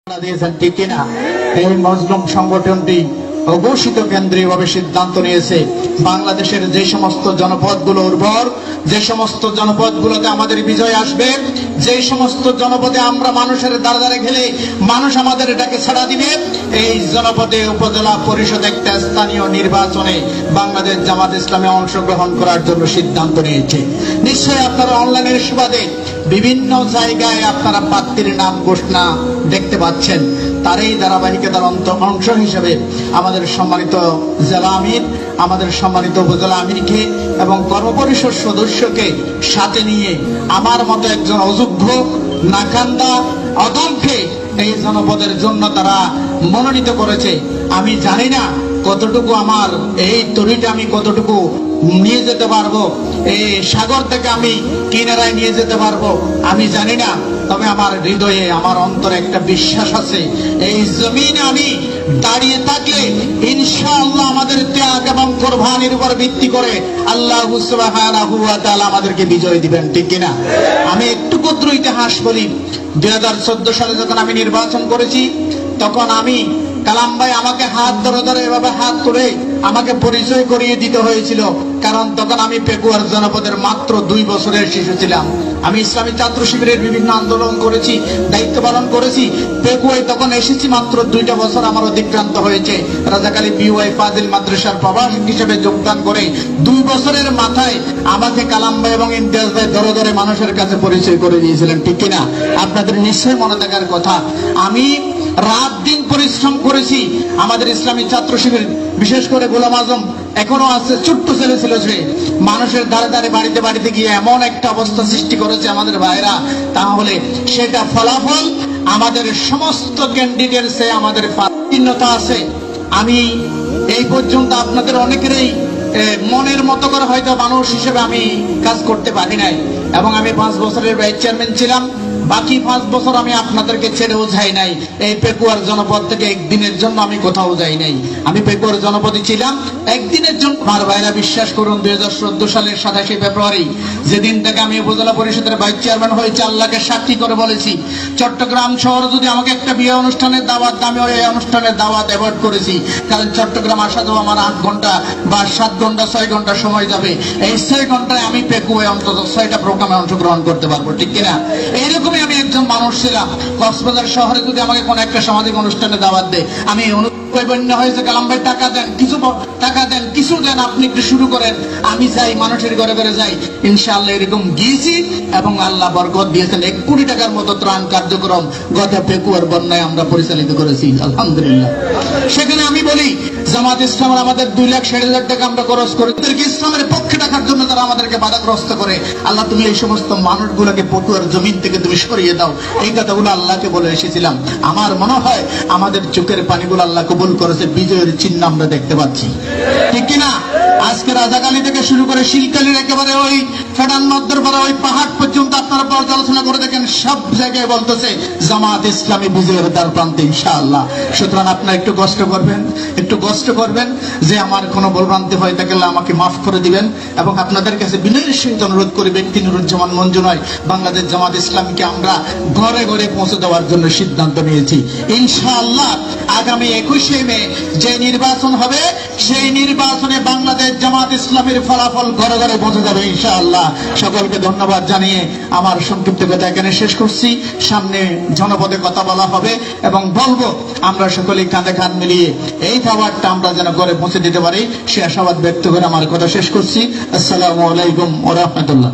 দিয়েছেন ঠিক কিনা? এই মজলুম সংগঠনটি অঘোষিত কেন্দ্রীয়ভাবে সিদ্ধান্ত নিয়েছে বাংলাদেশের যে সমস্ত জনপদগুলো উর্বর, যে সমস্ত জনপদগুলোতে আমাদের বিজয় আসবে, যে সমস্ত জনপদে আমরা মানুষের দ্বারা দ্বারে খেলে মানুষ আমাদের এটাকে ছাড়া দিবে, এই জনপদে উপজেলা পরিষদ একটা স্থানীয় নির্বাচনে বাংলাদেশ জামাত ইসলামে অংশগ্রহণ করার জন্য সিদ্ধান্ত নিয়েছে। নিশ্চয়ই আপনারা অনলাইনের সুবাদে বিভিন্ন জায়গায় আপনারা প্রার্থীর নাম ঘোষণা দেখতে পাচ্ছেন। তার এই ধারাবাহিকতার অংশ হিসেবে আমাদের সম্মানিত জেলা আমির, আমাদের সম্মানিত উপজেলা আমিরকে এবং কর্মপরিষদ সদস্যকে সাথে নিয়ে আমার মতো একজন অযোগ্য নাকান্দা অদমকে এই জনপদের জন্য তারা মনোনীত করেছে। আমি জানি না কতটুকু আমার এই তরিটা আমি কতটুকু নিয়ে যেতে পারবো, এই সাগর থেকে আমি কিনারায় নিয়ে যেতে পারবো আমি জানি না। তবে আমার হৃদয়ে আমার অন্তরে একটা বিশ্বাস আছে, এই জমিনে আমি দাঁড়িয়ে থাকলে ইনশাআল্লাহ আমাদের ত্যাগ এবং কোরবানির উপর ভিত্তি করে আল্লাহ সুবহানাহু ওয়া তাআলা আমাদেরকে বিজয় দিবেন, ঠিক কিনা? আমি একটু ক্ষুদ্র ইতিহাস বলি। 2014 সালে যখন আমি নির্বাচন করেছি, তখন আমি কালাম ভাই আমাকে হাত ধরে ধরে এভাবে হাত করে আমাকে পরিচয় করিয়ে দিতে হয়েছিল, কারণ তখন আমি পেকুয়ার জনপদের মাত্র 2 বছরের শিশু ছিলাম। আমি ইসলামী ছাত্র শিবিরের বিভিন্ন আন্দোলন করেছি, দায়িত্ব পালন করেছি। পেকুয়ায় তখন এসেছি মাত্র 2টা বছর আমার অতিক্রান্ত হয়েছে। রাজাকালী বিওয়াই ফাজিল মাদ্রাসার প্রভাষক হিসেবে যোগদান করে 2 বছরের মাথায় আমাকে কালাম ভাই এবং ইমতিয়াজ ভাই ধরে ধরে মানুষের কাছে পরিচয় করে দিয়েছিলেন, ঠিক কিনা? আপনাদের নিশ্চয়ই মনে থাকার কথা। আমি রাত দিন পরিশ্রম করেছি। আমাদের ইসলামী ছাত্র শিবির, বিশেষ করে গোলাম আজম এখনো আছে, ছোট্ট ছেলে ছিল সে, মানুষের ধারে ধারে বাড়িতে বাড়িতে গিয়ে এমন একটা অবস্থা সৃষ্টি করেছে আমাদের ভাইরা, তাহলে সেটা ফলাফল আমাদের সমস্ত ক্যান্ডিডেটসে আমাদের ভিন্নতা আছে। আমি এই পর্যন্ত আপনাদের অনেকেরই মনের মতো করে হয়তো মানুষ হিসেবে আমি কাজ করতে পারি নাই, এবং আমি 5 বছরের ভাইস চেয়ারম্যান ছিলাম। বাকি 5 বছর আমি আপনাদেরকে ছেড়েও যাই নাই। এই পেকুয়ার জনপদ থেকে একদিনের জন্য আমি কোথাও যাই নাই। আমি পেকুয়ার জনপদে ছিলাম একদিনের জন্য। আমার ভাইরা বিশ্বাস করুন, 2014 সালের 27 ফেব্রুয়ারি যেদিন থেকে আমি উপজেলা পরিষদের ভাইস চেয়ারম্যান হয়েছি, আল্লাহকে সাক্ষী করে বলেছি, চট্টগ্রাম শহরে যদি আমাকে একটা বিয়ে অনুষ্ঠানের দাওয়াত, আমি ওই অনুষ্ঠানের দাওয়াত অ্যাভয়েড করেছি। কারণ চট্টগ্রাম আসা যাওয়া আমার 8 ঘন্টা বা 7 ঘন্টা 6 ঘন্টা সময় যাবে। এই 6 ঘন্টায় আমি পেকুয়ায় অন্তত 6টা প্রোগ্রামে অংশগ্রহণ করতে পারবো, ঠিক কিনা? এইরকম আমি একজন মানুষ ছিলাম। কক্সবাজার শহরে যদি আমাকে কোন একটা সামাজিক অনুষ্ঠানে দাওয়াত দেয়, আমি হয়েছে কালাম ভাই টাকা দেন, কিছু টাকা দেন, কিছু দেন, আপনি একটু শুরু করেন, আমি যাই, মানুষের ঘরে ঘরে যাই। ইনশাআল্লাহ এরকম গিয়েছি এবং আল্লাহ বরকত দিয়েছেন। 1 কোটি টাকার মতো ত্রাণ কার্যক্রম গত পেকুয়ার বন্যায় আমরা পরিচালিত করেছি, আলহামদুলিল্লাহ। সেখানে আমি বলি, জামাত ইসলামের আমাদের 2,60,000 টাকা আমরা খরচ করি ইসলামের পক্ষে রাখার জন্য। তারা আমাদেরকে বাধাগ্রস্ত করে, আল্লাহ তুমি এই সমস্ত মানুষগুলোকে পটুয়ার জমিন থেকে তুমি সরিয়ে দাও, এই কথাগুলো আল্লাহকে বলে এসেছিলাম। আমার মনে হয় আমাদের চোখের পানিগুলো আল্লাহ কবুল করেছে, বিজয়ের চিহ্ন আমরা দেখতে পাচ্ছি, ঠিক কিনা? আজকে রাজাকালী থেকে শুরু করে শিলকালীর একেবারে ওই ফেডান নদ্দর পাড়া ওই পাহাড় পর্যন্ত আপনারা পর্যালোচনা করে দেখেন, সব জায়গায় বলতেছে জামাত ইসলামী বিজয়ের দ্বার প্রান্তে ইনশাআল্লাহ। সুতরাং আপনারা একটু কষ্ট করবেন যে আমার কোনো ভুলভ্রান্তি হয়ে থাকলে আমাকে মাফ করে দিবেন, এবং আপনাদের কাছে বিনয়ের সহিত অনুরোধ করে, ব্যক্তি নুরুজ্জামান মঞ্জু নয়, বাংলাদেশ জামাত ইসলামীকে আমরা ঘরে ঘরে পৌঁছে দেওয়ার জন্য সিদ্ধান্ত নিয়েছি ইনশাআল্লাহ। আগামী 21শে মে যে নির্বাচন হবে, সেই নির্বাচনে বাংলাদেশ জামাত ইসলামের ফলাফল ঘরে ঘরে পৌঁছে যাবে ইনশাআল্লাহ। সকলকে ধন্যবাদ জানিয়ে আমার সংক্ষিপ্ত কথা এখানে শেষ করছি। সামনে জনপদে কথা বলা হবে এবং বলবো, আমরা সকলেই কাঁধে কাঁধ মিলিয়ে এই পাওয়ারটা আমরা যেন ঘরে পৌঁছে দিতে পারি, সে আশাবাদ ব্যক্ত করে আমার কথা শেষ করছি। আসসালামু আলাইকুম ওয়া রাহমাতুল্লাহ।